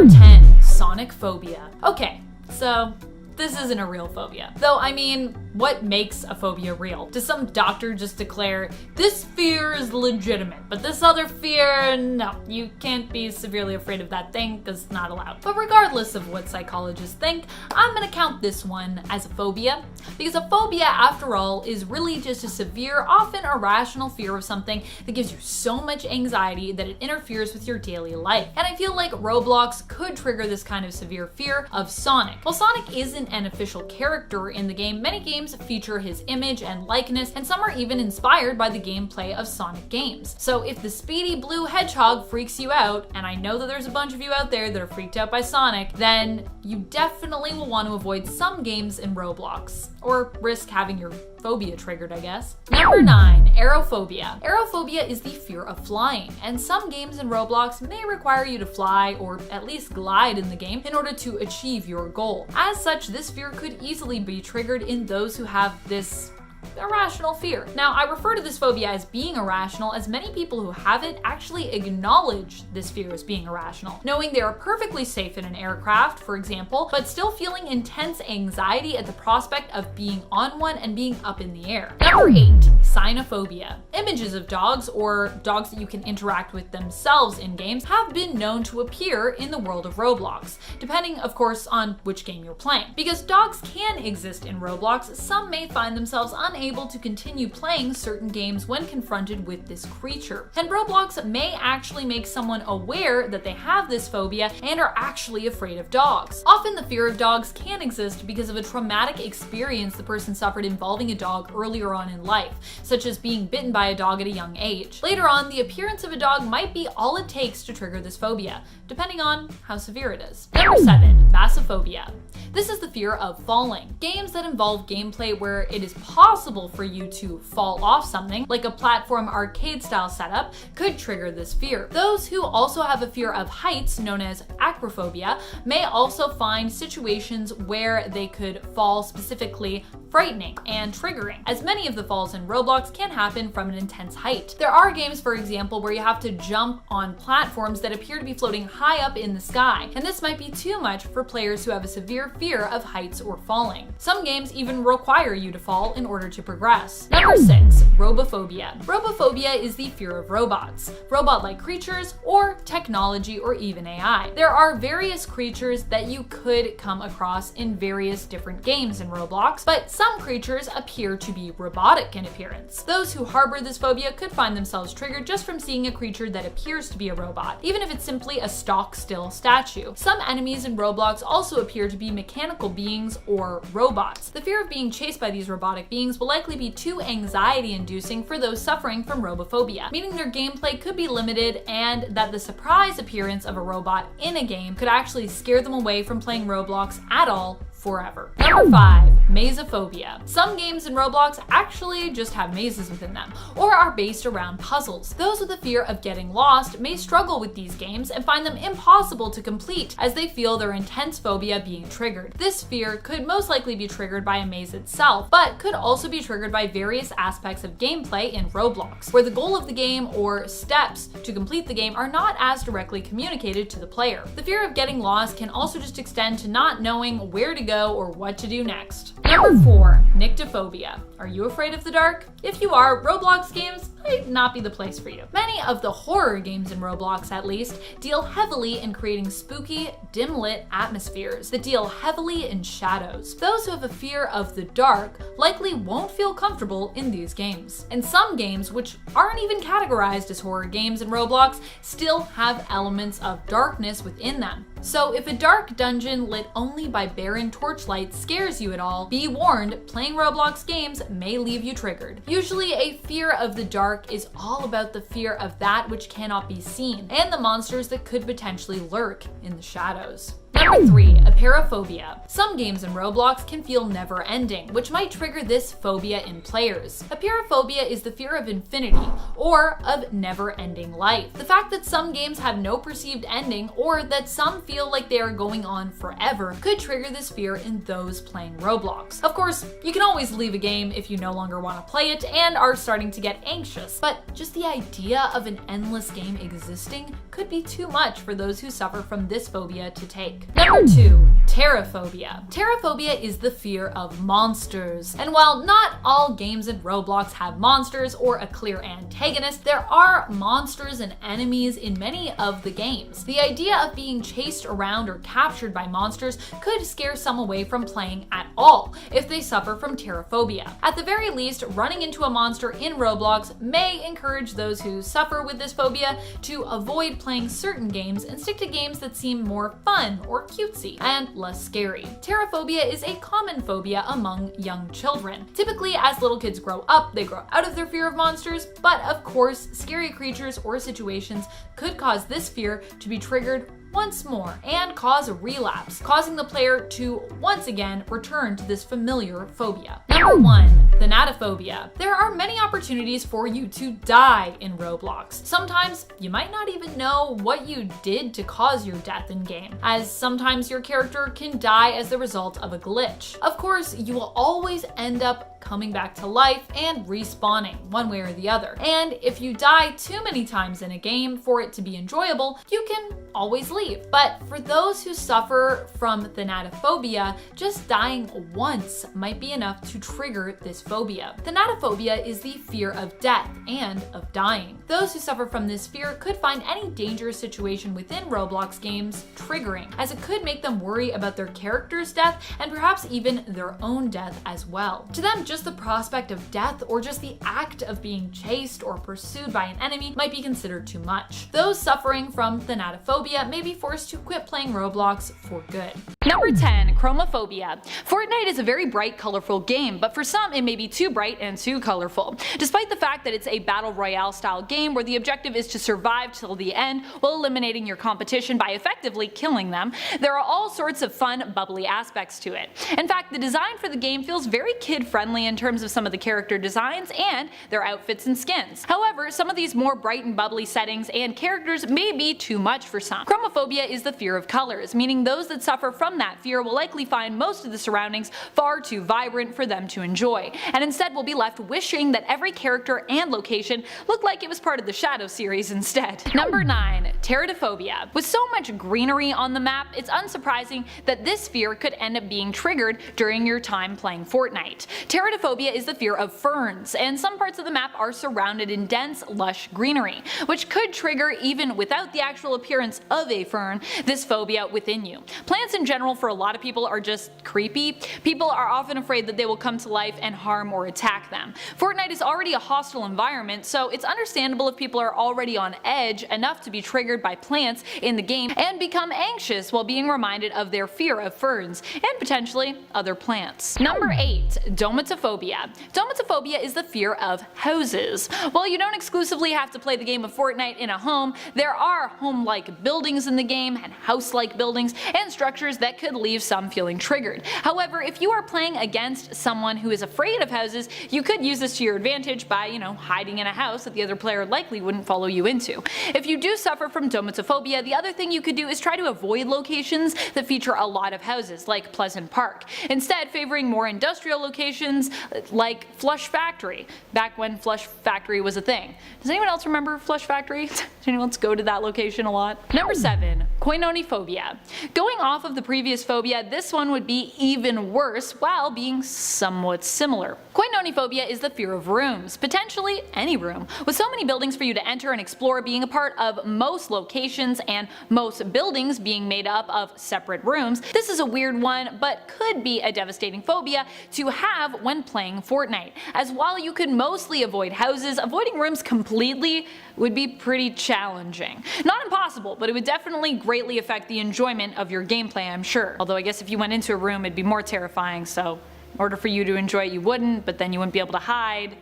Number 10, Sonic Phobia. Okay, so this isn't a real phobia. Though, I mean, what makes a phobia real? Does some doctor just declare, this fear is legitimate, but this other fear, no, you can't be severely afraid of that thing because it's not allowed. But regardless of what psychologists think, I'm gonna count this one as a phobia, because a phobia, after all, is really just a severe, often irrational fear of something that gives you so much anxiety that it interferes with your daily life. And I feel like Roblox could trigger this kind of severe fear of Sonic. While Sonic isn't an official character in the game, many games feature his image and likeness, and some are even inspired by the gameplay of Sonic games. So if the speedy blue hedgehog freaks you out, and I know that there's a bunch of you out there that are freaked out by Sonic, then you definitely will want to avoid some games in Roblox, or risk having your phobia triggered, I guess. Number 9, aerophobia. Aerophobia is the fear of flying, and some games in Roblox may require you to fly or at least glide in the game in order to achieve your goal. As such, this fear could easily be triggered in those who have this irrational fear. Now, I refer to this phobia as being irrational as many people who have it actually acknowledge this fear as being irrational, knowing they are perfectly safe in an aircraft, for example, but still feeling intense anxiety at the prospect of being on one and being up in the air. Number 8, cynophobia. Images of dogs, or dogs that you can interact with themselves in games, have been known to appear in the world of Roblox, depending, of course, on which game you're playing. Because dogs can exist in Roblox, some may find themselves unable to continue playing certain games when confronted with this creature. And Roblox may actually make someone aware that they have this phobia and are actually afraid of dogs. Often the fear of dogs can exist because of a traumatic experience the person suffered involving a dog earlier on in life, such as being bitten by a dog at a young age. Later on, the appearance of a dog might be all it takes to trigger this phobia, depending on how severe it is. Number 7, bassophobia. This is the fear of falling. Games that involve gameplay where it is possible for you to fall off something, like a platform arcade style setup, could trigger this fear. Those who also have a fear of heights, known as acrophobia, may also find situations where they could fall specifically frightening and triggering, as many of the falls in Roblox can happen from an intense height. There are games, for example, where you have to jump on platforms that appear to be floating high up in the sky, and this might be too much for players who have a severe fear of heights or falling. Some games even require you to fall in order to progress. Number 6, robophobia. Robophobia is the fear of robots, robot-like creatures, or technology, or even AI. There are various creatures that you could come across in various different games in Roblox, but some creatures appear to be robotic in appearance. Those who harbor this phobia could find themselves triggered just from seeing a creature that appears to be a robot, even if it's simply a stock still statue. Some enemies in Roblox also appear to be mechanical beings or robots. The fear of being chased by these robotic beings will likely be too anxiety-inducing for those suffering from robophobia, meaning their gameplay could be limited and that the surprise appearance of a robot in a game could actually scare them away from playing Roblox at all forever. Number 5, mazeophobia. Some games in Roblox actually just have mazes within them, or are based around puzzles. Those with a fear of getting lost may struggle with these games and find them impossible to complete, as they feel their intense phobia being triggered. This fear could most likely be triggered by a maze itself, but could also be triggered by various aspects of gameplay in Roblox, where the goal of the game or steps to complete the game are not as directly communicated to the player. The fear of getting lost can also just extend to not knowing where to go or what to do next. Number 4, nyctophobia. Are you afraid of the dark? If you are, Roblox games might not be the place for you. Many of the horror games in Roblox, at least, deal heavily in creating spooky, dim-lit atmospheres that deal heavily in shadows. Those who have a fear of the dark likely won't feel comfortable in these games. And some games, which aren't even categorized as horror games in Roblox, still have elements of darkness within them. So if a dark dungeon lit only by barren torchlight scares you at all, be warned, playing Roblox games may leave you triggered. Usually a fear of the dark is all about the fear of that which cannot be seen, and the monsters that could potentially lurk in the shadows. Number 3, apeirophobia. Some games in Roblox can feel never-ending, which might trigger this phobia in players. Apeirophobia is the fear of infinity, or of never-ending life. The fact that some games have no perceived ending, or that some feel like they are going on forever, could trigger this fear in those playing Roblox. Of course, you can always leave a game if you no longer want to play it and are starting to get anxious, but just the idea of an endless game existing could be too much for those who suffer from this phobia to take. Number 2, terraphobia. Terraphobia is the fear of monsters. And while not all games in Roblox have monsters or a clear antagonist, there are monsters and enemies in many of the games. The idea of being chased around or captured by monsters could scare some away from playing at all if they suffer from terraphobia. At the very least, running into a monster in Roblox may encourage those who suffer with this phobia to avoid playing certain games and stick to games that seem more fun or cutesy and less scary. Terraphobia is a common phobia among young children. Typically, as little kids grow up, they grow out of their fear of monsters, but of course, scary creatures or situations could cause this fear to be triggered once more and cause a relapse, causing the player to once again return to this familiar phobia. Number 1, thanatophobia. There are many opportunities for you to die in Roblox. Sometimes you might not even know what you did to cause your death in game, as sometimes your character can die as the result of a glitch. Of course, you will always end up coming back to life and respawning one way or the other. And if you die too many times in a game for it to be enjoyable, you can always leave. But for those who suffer from thanatophobia, just dying once might be enough to trigger this phobia. Thanatophobia is the fear of death and of dying. Those who suffer from this fear could find any dangerous situation within Roblox games triggering, as it could make them worry about their character's death and perhaps even their own death as well. To them, just the prospect of death or just the act of being chased or pursued by an enemy might be considered too much. Those suffering from thanatophobia may be forced to quit playing Roblox for good. Number 10, chromophobia. Fortnite is a very bright, colorful game, but for some it may be too bright and too colorful. Despite the fact that it's a battle royale style game where the objective is to survive till the end while eliminating your competition by effectively killing them, there are all sorts of fun, bubbly aspects to it. In fact, the design for the game feels very kid-friendly in terms of some of the character designs and their outfits and skins. However, some of these more bright and bubbly settings and characters may be too much for some. Chromophobia is the fear of colors, meaning those that suffer from that fear will likely find most of the surroundings far too vibrant for them to enjoy, and instead will be left wishing that every character and location looked like it was part of the Shadow series instead. Number 9, teratophobia. With so much greenery on the map, it's unsurprising that this fear could end up being triggered during your time playing Fortnite. Teratophobia is the fear of ferns, and some parts of the map are surrounded in dense, lush greenery, which could trigger, even without the actual appearance of a fern, this phobia within you. Plants in general for a lot of people are just creepy. People are often afraid that they will come to life and harm or attack them. Fortnite is already a hostile environment, so it's understandable if people are already on edge enough to be triggered by plants in the game and become anxious while being reminded of their fear of ferns and potentially other plants. Number 8, domatophobia. Domatophobia is the fear of houses. While you don't exclusively have to play the game of Fortnite in a home, there are home-like buildings in the game and house-like buildings and structures that could leave some feeling triggered. However, if you are playing against someone who is afraid of houses, you could use this to your advantage by, hiding in a house that the other player likely wouldn't follow you into. If you do suffer from domatophobia, the other thing you could do is try to avoid locations that feature a lot of houses, like Pleasant Park, instead favoring more industrial locations like Flush Factory, back when Flush Factory was a thing. Does anyone else remember Flush Factory? Does anyone else go to that location a lot? Number 7, koinoniphobia. Going off of the previous phobia, this one would be even worse while being somewhat similar. Koinoniphobia is the fear of rooms, potentially any room. With so many buildings for you to enter and explore being a part of most locations and most buildings being made up of separate rooms, this is a weird one but could be a devastating phobia to have when playing Fortnite, as while you could mostly avoid houses, avoiding rooms completely would be pretty challenging. Not impossible, but it would definitely greatly affect the enjoyment of your gameplay, I'm sure. Although I guess if you went into a room it'd be more terrifying, so in order for you to enjoy it you wouldn't, but then you wouldn't be able to hide.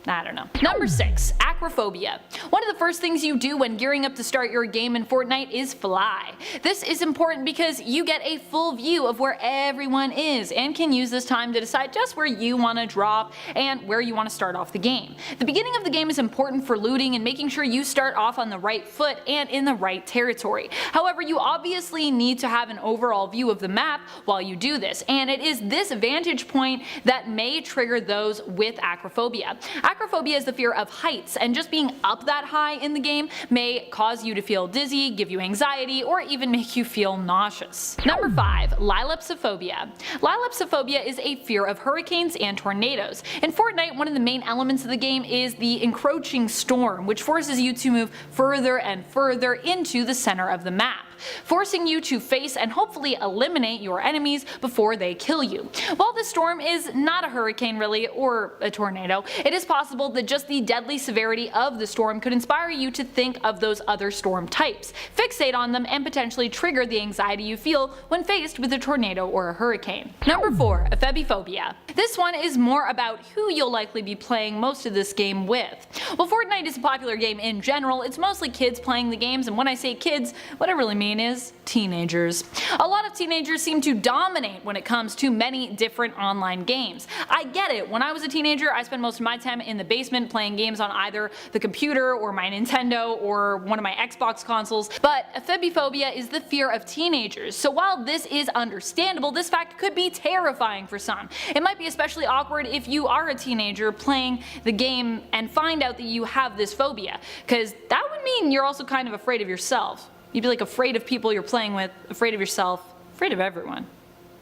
I don't know. Number 6. Acrophobia. One of the first things you do when gearing up to start your game in Fortnite is fly. This is important because you get a full view of where everyone is and can use this time to decide just where you want to drop and where you want to start off the game. The beginning of the game is important for looting and making sure you start off on the right foot and in the right territory. However, you obviously need to have an overall view of the map while you do this, and it is this vantage point that may trigger those with acrophobia. Acrophobia is the fear of heights, and just being up that high in the game may cause you to feel dizzy, give you anxiety, or even make you feel nauseous. Number 5. Lilepsophobia. Lilepsophobia is a fear of hurricanes and tornadoes. In Fortnite, one of the main elements of the game is the encroaching storm, which forces you to move further and further into the center of the map, forcing you to face and hopefully eliminate your enemies before they kill you. While this storm is not a hurricane really, or a tornado, it is possible that just the deadly severity of the storm could inspire you to think of those other storm types, fixate on them, and potentially trigger the anxiety you feel when faced with a tornado or a hurricane. Number 4. Phobiphobia. This one is more about who you'll likely be playing most of this game with. While Fortnite is a popular game in general, it's mostly kids playing the games, and when I say kids, what I really mean is teenagers. A lot of teenagers seem to dominate when it comes to many different online games. I get it, when I was a teenager I spent most of my time in the basement playing games on either the computer or my Nintendo or one of my Xbox consoles, but phobiphobia is the fear of teenagers, so while this is understandable, this fact could be terrifying for some. It might be especially awkward if you are a teenager playing the game and find out that you have this phobia, because that would mean you're also kind of afraid of yourself. You'd be like afraid of people you're playing with, afraid of yourself, afraid of everyone.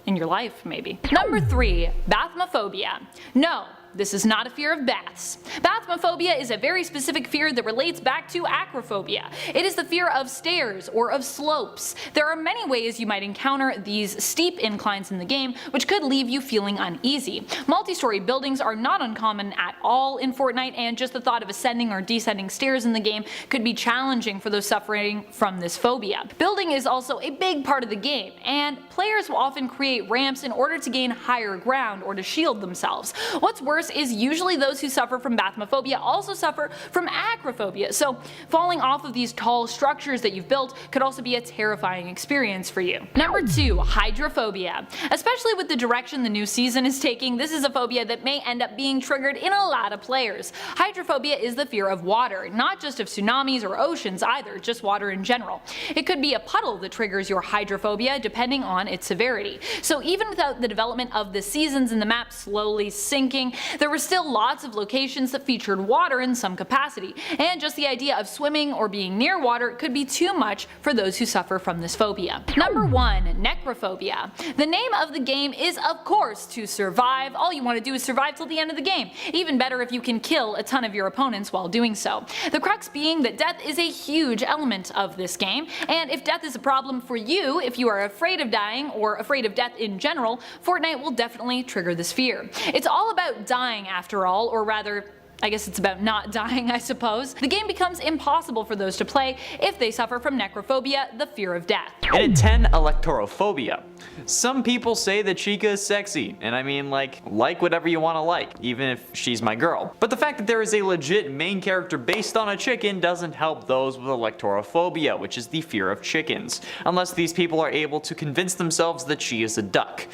In your life, maybe. Number 3. Bathmophobia. No, this is not a fear of baths. Bathmophobia is a very specific fear that relates back to acrophobia. It is the fear of stairs or of slopes. There are many ways you might encounter these steep inclines in the game, which could leave you feeling uneasy. Multi-story buildings are not uncommon at all in Fortnite, and just the thought of ascending or descending stairs in the game could be challenging for those suffering from this phobia. Building is also a big part of the game, and players will often create ramps in order to gain higher ground or to shield themselves. What's worse is usually those who suffer from bathmophobia also suffer from acrophobia, so falling off of these tall structures that you've built could also be a terrifying experience for you. Number 2. Hydrophobia. Especially with the direction the new season is taking, this is a phobia that may end up being triggered in a lot of players. Hydrophobia is the fear of water, not just of tsunamis or oceans either, just water in general. It could be a puddle that triggers your hydrophobia depending on its severity. So even without the development of the seasons and the map slowly sinking, there were still lots of locations that featured water in some capacity, and just the idea of swimming or being near water could be too much for those who suffer from this phobia. Number 1. Necrophobia. The name of the game is of course to survive. All you want to do is survive till the end of the game. Even better if you can kill a ton of your opponents while doing so. The crux being that death is a huge element of this game, and if death is a problem for you, if you are afraid of dying or afraid of death in general, Fortnite will definitely trigger this fear. It's all about dying after all, or rather, I guess it's about not dying, I suppose. The game becomes impossible for those to play if they suffer from necrophobia, the fear of death. And at 10, electorophobia. Some people say that Chica is sexy, and I mean like whatever you want to like, even if she's my girl. But the fact that there is a legit main character based on a chicken doesn't help those with electorophobia, which is the fear of chickens, unless these people are able to convince themselves that she is a duck.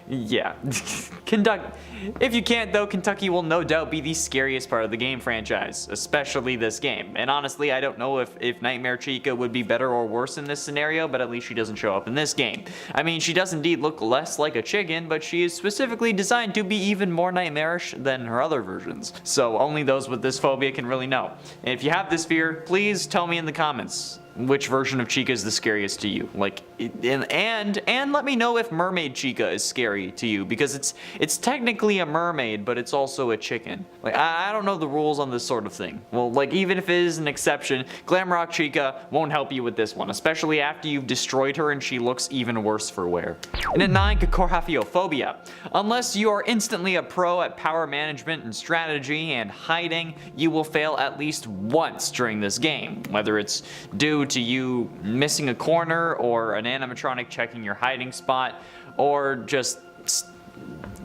Yeah, if you can't though, Kentucky will no doubt be the scariest part of the game franchise, especially this game. And honestly, I don't know if Nightmare Chica would be better or worse in this scenario, but at least she doesn't show up in this game. I mean, she does indeed look less like a chicken, but she is specifically designed to be even more nightmarish than her other versions. So only those with this phobia can really know. And if you have this fear, please tell me in the comments which version of Chica is the scariest to you. Like, and let me know if Mermaid Chica is scary to you, because it's technically a mermaid, but it's also a chicken. Like, I don't know the rules on this sort of thing. Well, like, even if it is an exception, Glamrock Chica won't help you with this one, especially after you've destroyed her and she looks even worse for wear. And at 9, Cacorhaphiophobia. Unless you are instantly a pro at power management and strategy and hiding, you will fail at least once during this game, whether it's due to you missing a corner or an animatronic checking your hiding spot, or just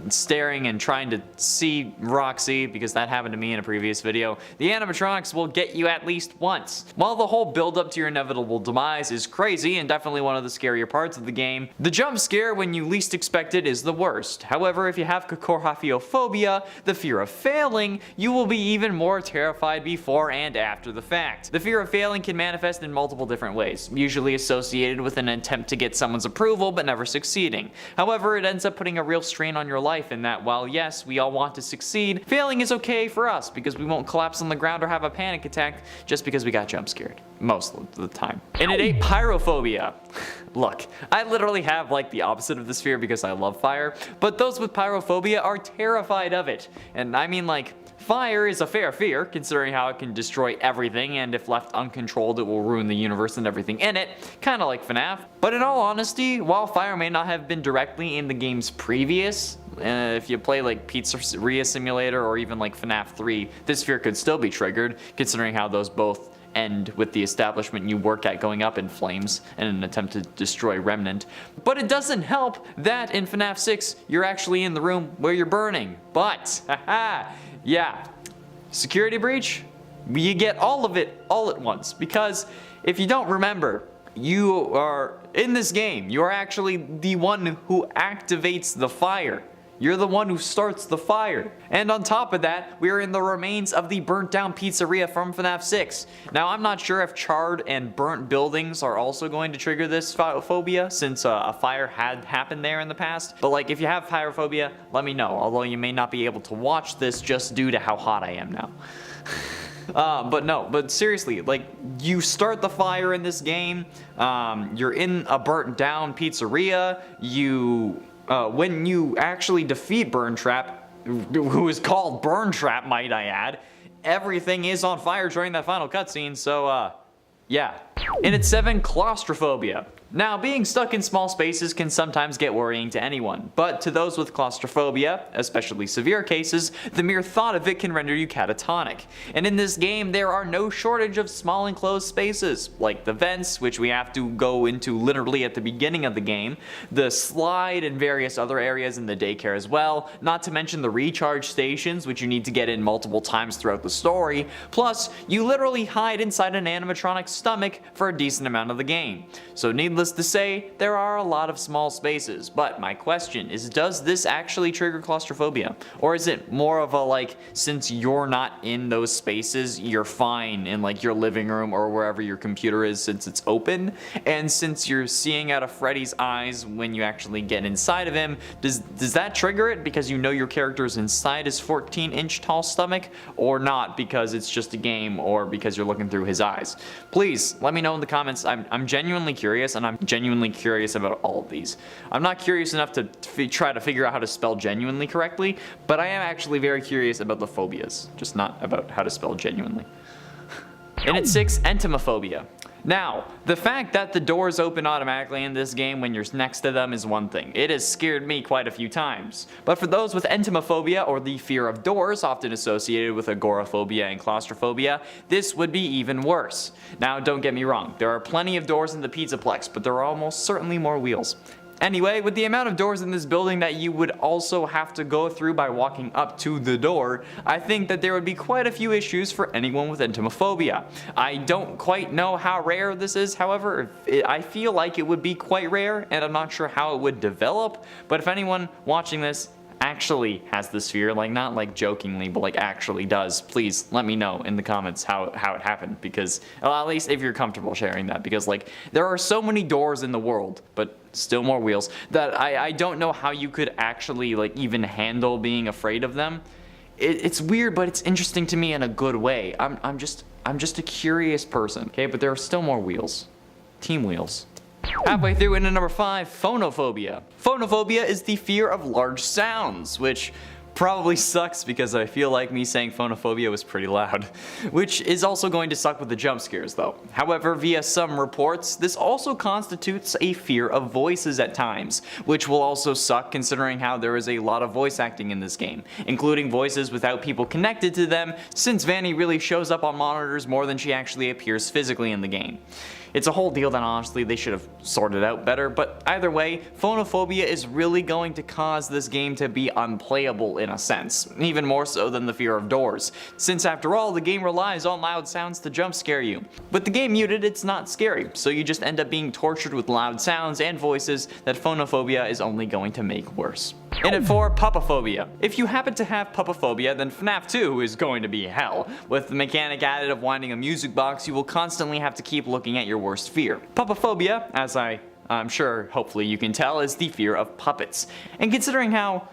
staring and trying to see Roxy, because that happened to me in a previous video, the animatronics will get you at least once. While the whole build up to your inevitable demise is crazy and definitely one of the scarier parts of the game, the jump scare when you least expect it is the worst. However, if you have phobia, the fear of failing, you will be even more terrified before and after the fact. The fear of failing can manifest in multiple different ways, usually associated with an attempt to get someone's approval but never succeeding. However, it ends up putting a real strain on your life in that while yes, we all want to succeed, failing is okay for us because we won't collapse on the ground or have a panic attack just because we got jump scared. Most of the time. And it ain't pyrophobia. Look, I literally have like the opposite of this fear because I love fire, but those with pyrophobia are terrified of it. And I mean, like, fire is a fair fear, considering how it can destroy everything, and if left uncontrolled it will ruin the universe and everything in it, kinda like FNAF. But in all honesty, while fire may not have been directly in the game's previous, if you play like Pizzeria Simulator or even like FNAF 3, this fear could still be triggered, considering how those both end with the establishment you work at going up in flames in an attempt to destroy Remnant. But it doesn't help that in FNAF 6 you're actually in the room where you're burning. But, haha, yeah, security breach, you get all of it all at once, because if you don't remember, you are in this game, you are actually the one who activates the fire. You're the one who starts the fire. And on top of that, we are in the remains of the burnt down pizzeria from FNAF 6. Now, I'm not sure if charred and burnt buildings are also going to trigger this phobia, since a fire had happened there in the past. But like, if you have pyrophobia, let me know, although you may not be able to watch this just due to how hot I am now. But seriously, like, you start the fire in this game, you're in a burnt down pizzeria, when you actually defeat Burntrap, who is called Burntrap, might I add, everything is on fire during that final cutscene, so, yeah. And it's 7, claustrophobia. Now, being stuck in small spaces can sometimes get worrying to anyone, but to those with claustrophobia, especially severe cases, the mere thought of it can render you catatonic. And in this game, there are no shortage of small enclosed spaces, like the vents, which we have to go into literally at the beginning of the game, the slide, and various other areas in the daycare as well, not to mention the recharge stations, which you need to get in multiple times throughout the story, plus you literally hide inside an animatronic's stomach for a decent amount of the game. So needless to say, there are a lot of small spaces, but my question is, does this actually trigger claustrophobia? Or is it more of a like, since you're not in those spaces, you're fine in like your living room or wherever your computer is since it's open, and since you're seeing out of Freddy's eyes when you actually get inside of him, does that trigger it because you know your character is inside his 14-inch tall stomach, or not because it's just a game or because you're looking through his eyes? Please let me know in the comments. I'm genuinely curious, and I'm genuinely curious about all of these. I'm not curious enough to try to figure out how to spell genuinely correctly, but I am actually very curious about the phobias, just not about how to spell genuinely. And at 6, entomophobia. Now, the fact that the doors open automatically in this game when you're next to them is one thing. It has scared me quite a few times. But for those with entomophobia, or the fear of doors, often associated with agoraphobia and claustrophobia, this would be even worse. Now, don't get me wrong, there are plenty of doors in the Pizzaplex, but there are almost certainly more wheels. Anyway, with the amount of doors in this building that you would also have to go through by walking up to the door, I think that there would be quite a few issues for anyone with entomophobia. I don't quite know how rare this is, however, I feel like it would be quite rare, and I'm not sure how it would develop, but if anyone watching this actually has this fear, like not like jokingly, but like actually does, please let me know in the comments how it happened, because, well, at least if you're comfortable sharing that, because like there are so many doors in the world, but still more wheels, that I don't know how you could actually like even handle being afraid of them. It's weird, but it's interesting to me in a good way. I'm just a curious person, okay? But there are still more wheels. Team wheels. Halfway through into number 5, phonophobia. Phonophobia is the fear of large sounds, which probably sucks because I feel like me saying phonophobia was pretty loud, which is also going to suck with the jump scares though. However, via some reports, this also constitutes a fear of voices at times, which will also suck considering how there is a lot of voice acting in this game, including voices without people connected to them, since Vanny really shows up on monitors more than she actually appears physically in the game. It's a whole deal that honestly they should have sorted out better, but either way, phonophobia is really going to cause this game to be unplayable in a sense, even more so than the fear of doors, since after all, the game relies on loud sounds to jump scare you. With the game muted, it's not scary, so you just end up being tortured with loud sounds and voices that phonophobia is only going to make worse. In at 4, pupophobia. If you happen to have pupophobia, then FNAF 2 is going to be hell. With the mechanic added of winding a music box, you will constantly have to keep looking at your worst fear. Pupophobia, as I'm sure hopefully you can tell, is the fear of puppets. And considering how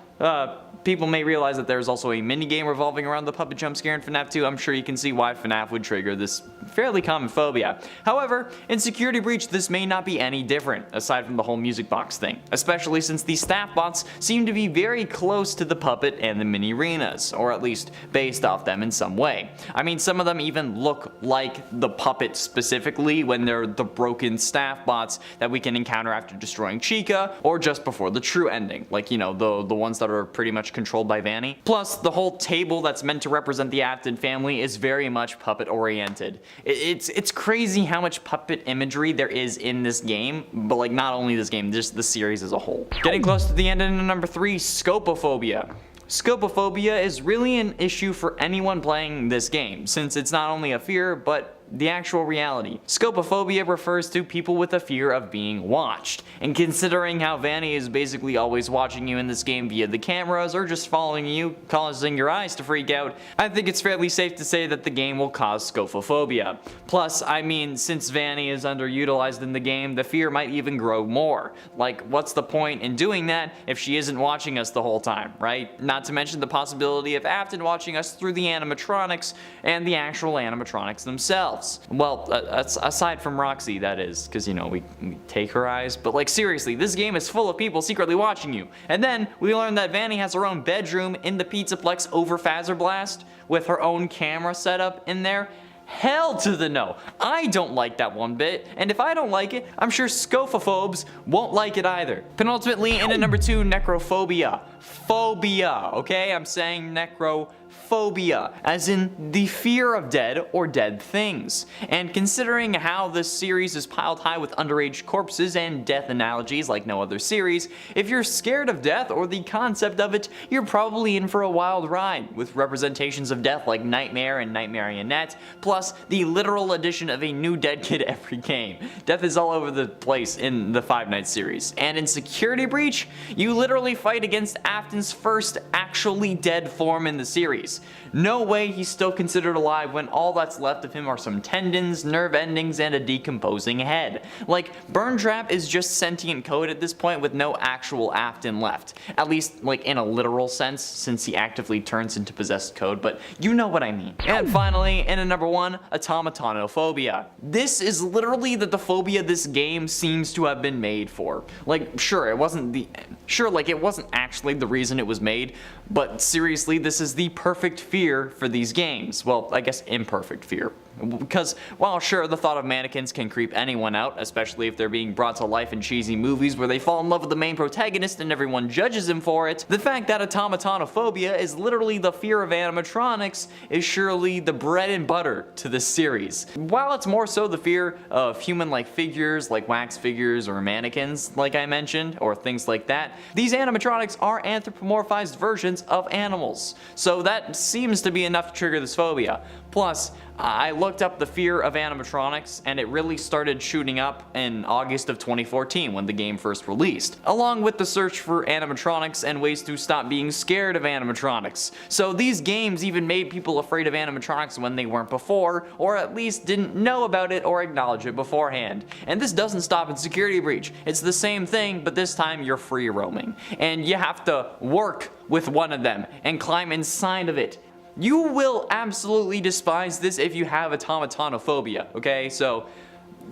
people may realize that there's also a minigame revolving around the puppet jump scare in FNAF 2, I'm sure you can see why FNAF would trigger this fairly common phobia. However, in Security Breach this may not be any different, aside from the whole music box thing, especially since the staff bots seem to be very close to the puppet and the mini arenas, or at least based off them in some way. I mean, some of them even look like the puppet specifically when they're the broken staff bots that we can encounter after destroying Chica, or just before the true ending, like, you know, the ones that are pretty much controlled by Vanny. Plus, the whole table that's meant to represent the Afton family is very much puppet oriented. It's crazy how much puppet imagery there is in this game, but like not only this game, just the series as a whole. Getting close to the end, and number 3, scopophobia. Scopophobia is really an issue for anyone playing this game, since it's not only a fear, but the actual reality. Scopophobia refers to people with a fear of being watched, and considering how Vanny is basically always watching you in this game via the cameras or just following you, causing your eyes to freak out, I think it's fairly safe to say that the game will cause scopophobia. Plus, I mean, since Vanny is underutilized in the game, the fear might even grow more. Like, what's the point in doing that if she isn't watching us the whole time, right? Not to mention the possibility of Afton watching us through the animatronics and the actual animatronics themselves. Well, aside from Roxy, that is, because, you know, we take her eyes, but like seriously, this game is full of people secretly watching you. And then we learn that Vanny has her own bedroom in the Pizzaplex over Phaser Blast with her own camera setup in there. Hell to the no. I don't like that one bit, and if I don't like it, I'm sure scopophobes won't like it either. Penultimately, in at number 2, necrophobia. Phobia, okay? I'm saying necrophobia, as in the fear of dead or dead things. And considering how this series is piled high with underage corpses and death analogies like no other series, if you're scared of death or the concept of it, you're probably in for a wild ride, with representations of death like Nightmare and Nightmarionette, plus the literal addition of a new dead kid every game. Death is all over the place in the Five Nights series. And in Security Breach, you literally fight against Afton's first actually dead form in the series. No way he's still considered alive when all that's left of him are some tendons, nerve endings, and a decomposing head. Like, Burn Trap is just sentient code at this point with no actual Afton left. At least, like, in a literal sense, since he actively turns into possessed code, but you know what I mean. And finally, in at number 1, automatonophobia. This is literally the phobia this game seems to have been made for. Like, sure, it wasn't actually the reason it was made, but seriously, this is the perfect fear for these games. Well, I guess imperfect fear. Because while sure, the thought of mannequins can creep anyone out, especially if they're being brought to life in cheesy movies where they fall in love with the main protagonist and everyone judges him for it, the fact that automatonophobia is literally the fear of animatronics is surely the bread and butter to this series. While it's more so the fear of human-like figures like wax figures or mannequins, like I mentioned, or things like that, these animatronics are anthropomorphized versions of animals. So that seems to be enough to trigger this phobia. Plus, I looked up the fear of animatronics, and it really started shooting up in August of 2014 when the game first released, along with the search for animatronics and ways to stop being scared of animatronics. So these games even made people afraid of animatronics when they weren't before, or at least didn't know about it or acknowledge it beforehand. And this doesn't stop in Security Breach. It's the same thing, but this time you're free roaming, and you have to work with one of them and climb inside of it. You will absolutely despise this if you have automatonophobia, okay? So,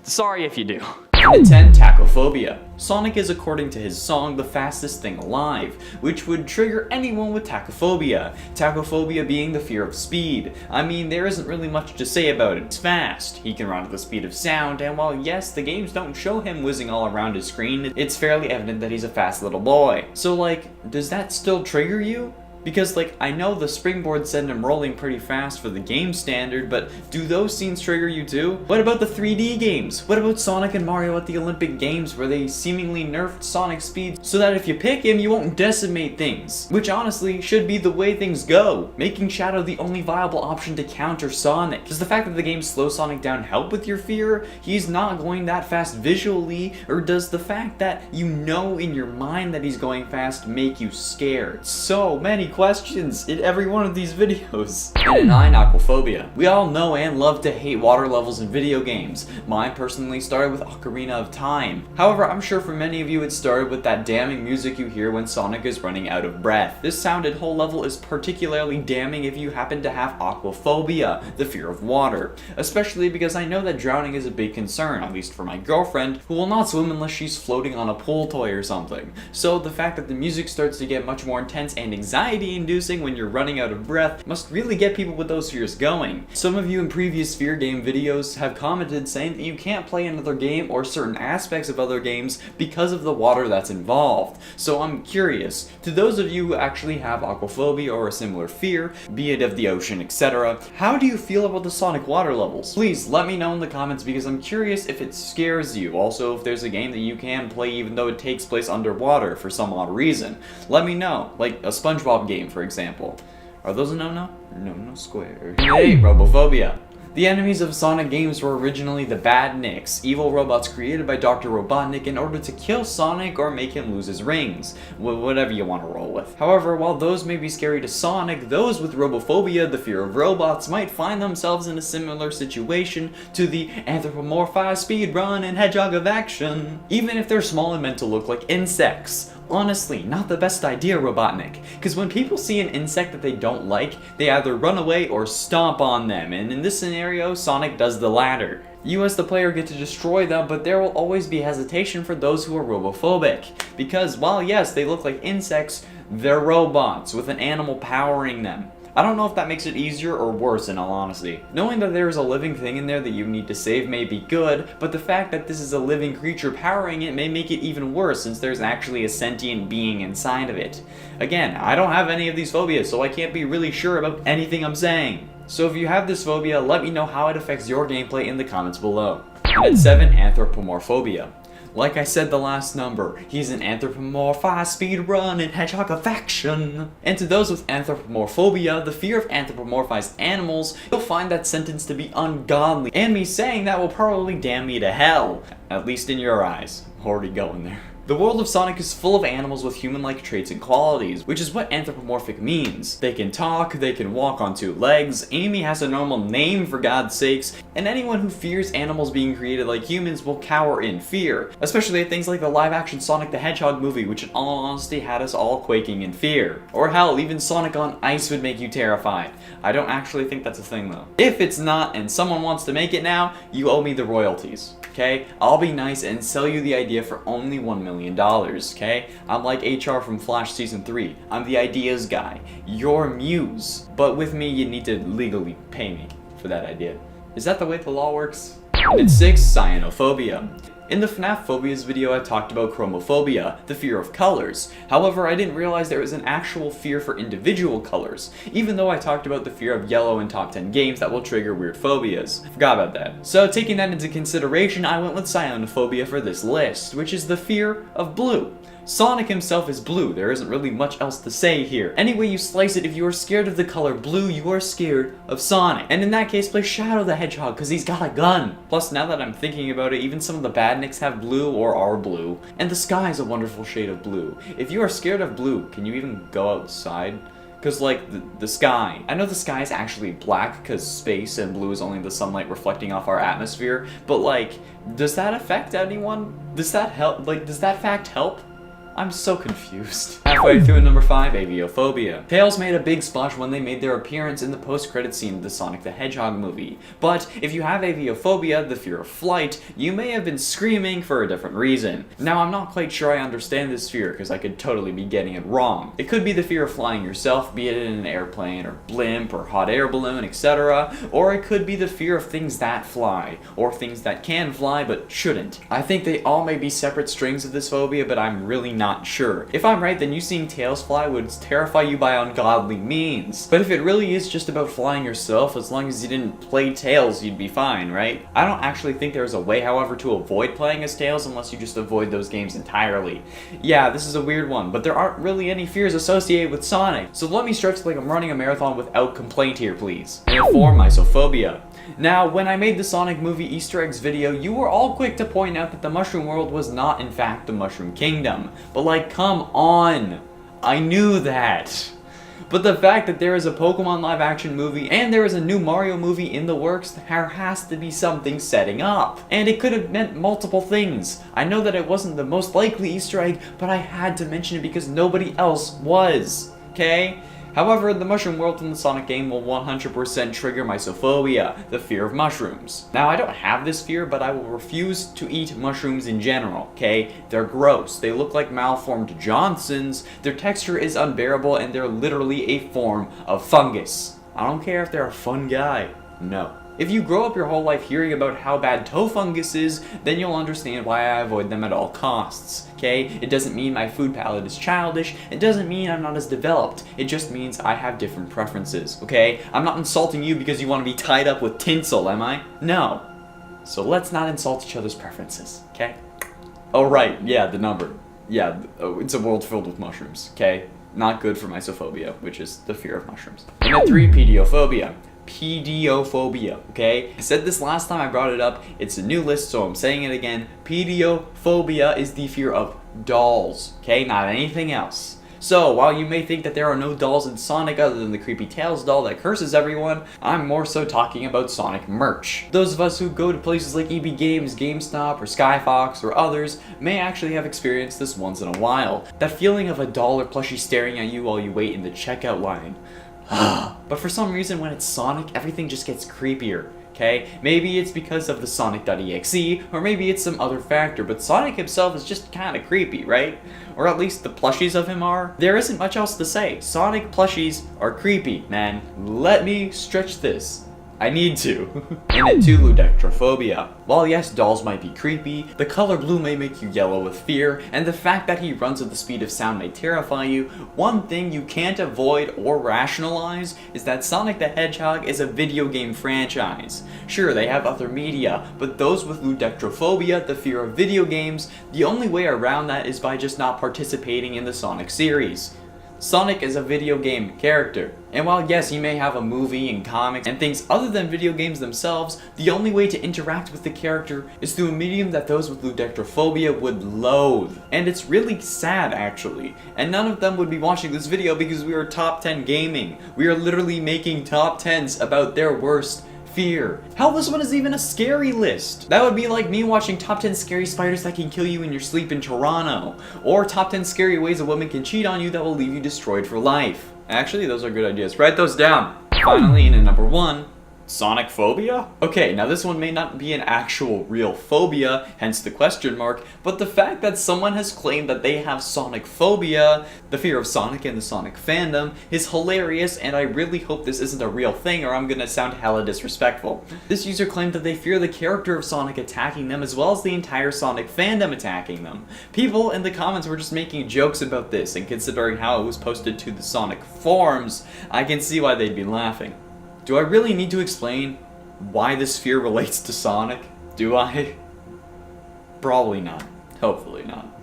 sorry if you do. And 10, tachophobia. Sonic is, according to his song, the fastest thing alive, which would trigger anyone with tachophobia. Tachophobia being the fear of speed. I mean, there isn't really much to say about it. It's fast. He can run at the speed of sound, and while yes, the games don't show him whizzing all around his screen, it's fairly evident that he's a fast little boy. So like, does that still trigger you? Because like, I know the springboards send him rolling pretty fast for the game standard, but do those scenes trigger you too? What about the 3D games? What about Sonic and Mario at the Olympic Games where they seemingly nerfed Sonic's speed so that if you pick him, you won't decimate things? Which honestly should be the way things go, making Shadow the only viable option to counter Sonic. Does the fact that the game slows Sonic down help with your fear? He's not going that fast visually, or does the fact that you know in your mind that he's going fast make you scared? So many questions in every one of these videos. And at 9, aquaphobia. We all know and love to hate water levels in video games. Mine personally started with Ocarina of Time. However, I'm sure for many of you it started with that damning music you hear when Sonic is running out of breath. This sounded whole level is particularly damning if you happen to have aquaphobia, the fear of water. Especially because I know that drowning is a big concern, at least for my girlfriend, who will not swim unless she's floating on a pool toy or something. So the fact that the music starts to get much more intense and anxiety inducing when you're running out of breath must really get people with those fears going. Some of you in previous fear game videos have commented saying that you can't play another game or certain aspects of other games because of the water that's involved. So I'm curious, to those of you who actually have aquaphobia or a similar fear, be it of the ocean, etc., how do you feel about the Sonic water levels? Please let me know in the comments because I'm curious if it scares you. Also, if there's a game that you can play even though it takes place underwater for some odd reason. Let me know, like a SpongeBob game for example. Are those a no-no? No square. Hey, robophobia. The enemies of Sonic games were originally the Badniks, evil robots created by Dr. Robotnik in order to kill Sonic or make him lose his rings, whatever you want to roll with. However, while those may be scary to Sonic, those with robophobia, the fear of robots, might find themselves in a similar situation to the anthropomorphized speedrun and hedgehog of action, even if they're small and meant to look like insects. Honestly, not the best idea, Robotnik, because when people see an insect that they don't like, they either run away or stomp on them, and in this scenario, Sonic does the latter. You as the player get to destroy them, but there will always be hesitation for those who are robophobic, because while yes, they look like insects, they're robots with an animal powering them. I don't know if that makes it easier or worse in all honesty. Knowing that there is a living thing in there that you need to save may be good, but the fact that this is a living creature powering it may make it even worse since there's actually a sentient being inside of it. Again, I don't have any of these phobias, so I can't be really sure about anything I'm saying. So if you have this phobia, let me know how it affects your gameplay in the comments below. And at 7, anthropomorphobia. Like I said the last number, he's an anthropomorphized speedrun and hedgehog of action. And to those with anthropomorphobia, the fear of anthropomorphized animals, you'll find that sentence to be ungodly. And me saying that will probably damn me to hell. At least in your eyes. Already going there. The world of Sonic is full of animals with human-like traits and qualities, which is what anthropomorphic means. They can talk, they can walk on 2 legs, Amy has a normal name for God's sakes, and anyone who fears animals being created like humans will cower in fear, especially at things like the live-action Sonic the Hedgehog movie, which in all honesty had us all quaking in fear. Or hell, even Sonic on Ice would make you terrified. I don't actually think that's a thing though. If it's not and someone wants to make it now, you owe me the royalties. Okay? I'll be nice and sell you the idea for only $1 million, okay? I'm like HR from Flash Season 3. I'm the ideas guy. Your muse. But with me, you need to legally pay me for that idea. Is that the way the law works? And at 6, cyanophobia. In the FNAF Phobias video, I talked about chromophobia, the fear of colors. However, I didn't realize there was an actual fear for individual colors, even though I talked about the fear of yellow in top 10 games that will trigger weird phobias. Forgot about that. So taking that into consideration, I went with cyanophobia for this list, which is the fear of blue. Sonic himself is blue, there isn't really much else to say here. Any way you slice it, if you are scared of the color blue, you are scared of Sonic. And in that case, play Shadow the Hedgehog, because he's got a gun. Plus, now that I'm thinking about it, even some of the Badniks have blue or are blue. And the sky is a wonderful shade of blue. If you are scared of blue, can you even go outside? Because, like, the sky. I know the sky is actually black because space and blue is only the sunlight reflecting off our atmosphere. But, like, does that affect anyone? Does that help? Like, does that fact help? I'm so confused. Halfway through number 5, aviophobia. Tails made a big splash when they made their appearance in the post-credit scene of the Sonic the Hedgehog movie. But if you have aviophobia, the fear of flight, you may have been screaming for a different reason. Now, I'm not quite sure I understand this fear because I could totally be getting it wrong. It could be the fear of flying yourself, be it in an airplane or blimp or hot air balloon, etc. Or it could be the fear of things that fly, or things that can fly but shouldn't. I think they all may be separate strings of this phobia, but I'm really not not sure. If I'm right, then you seeing tails fly would terrify you by ungodly means. But if it really is just about flying yourself, as long as you didn't play tails, you'd be fine, right? I don't actually think there's a way, however, to avoid playing as tails unless you just avoid those games entirely. Yeah, this is a weird one, but there aren't really any fears associated with Sonic. So let me stretch like I'm running a marathon without complaint here, please. And 4, Mysophobia. Now, when I made the Sonic movie Easter eggs video, you were all quick to point out that the Mushroom World was not in fact the Mushroom Kingdom. But like, come on! I knew that! But the fact that there is a Pokemon live action movie and there is a new Mario movie in the works, there has to be something setting up. And it could have meant multiple things. I know that it wasn't the most likely Easter egg, but I had to mention it because nobody else was. Okay? However, the Mushroom World in the Sonic game will 100% trigger Mysophobia, the fear of mushrooms. Now, I don't have this fear, but I will refuse to eat mushrooms in general, okay? They're gross, they look like malformed Johnsons, their texture is unbearable, and they're literally a form of fungus. I don't care if they're a fun guy. No. If you grow up your whole life hearing about how bad toe fungus is, then you'll understand why I avoid them at all costs, okay? It doesn't mean my food palate is childish, it doesn't mean I'm not as developed, it just means I have different preferences, okay? I'm not insulting you because you want to be tied up with tinsel, am I? No. So let's not insult each other's preferences, okay? Oh right, yeah, the number. Yeah, it's a world filled with mushrooms, okay? Not good for Mysophobia, which is the fear of mushrooms. And then 3, Pediophobia. Pediophobia, okay? I said this last time I brought it up, it's a new list, so I'm saying it again. Pediophobia is the fear of dolls, okay? Not anything else. So, while you may think that there are no dolls in Sonic other than the creepy Tails doll that curses everyone, I'm more so talking about Sonic merch. Those of us who go to places like EB Games, GameStop, or Skyfox, or others, may actually have experienced this once in a while. That feeling of a doll or plushie staring at you while you wait in the checkout line. But for some reason, when it's Sonic, everything just gets creepier, okay? Maybe it's because of the Sonic.exe, or maybe it's some other factor, but Sonic himself is just kinda creepy, right? Or at least the plushies of him are. There isn't much else to say. Sonic plushies are creepy, man. Let me stretch this. I need to. And at 2, Ludectrophobia. While yes, dolls might be creepy, the color blue may make you yellow with fear, and the fact that he runs at the speed of sound may terrify you, one thing you can't avoid or rationalize is that Sonic the Hedgehog is a video game franchise. Sure, they have other media, but those with Ludectrophobia, the fear of video games, the only way around that is by just not participating in the Sonic series. Sonic is a video game character, and while yes, he may have a movie and comics and things other than video games themselves, the only way to interact with the character is through a medium that those with Ludectrophobia would loathe. And it's really sad, actually. And none of them would be watching this video because we are top 10 gaming. We are literally making top 10s about their worst fear. Hell, this one is even a scary list. That would be like me watching top 10 scary spiders that can kill you in your sleep in Toronto, or top 10 scary ways a woman can cheat on you that will leave you destroyed for life. Actually, those are good ideas. Write those down. Finally, in at number 1, Sonic phobia? Okay, now this one may not be an actual real phobia, hence the question mark, but the fact that someone has claimed that they have Sonic phobia, the fear of Sonic and the Sonic fandom, is hilarious, and I really hope this isn't a real thing or I'm gonna sound hella disrespectful. This user claimed that they fear the character of Sonic attacking them as well as the entire Sonic fandom attacking them. People in the comments were just making jokes about this, and considering how it was posted to the Sonic forums, I can see why they'd be laughing. Do I really need to explain why this fear relates to Sonic? Do I? Probably not. Hopefully not.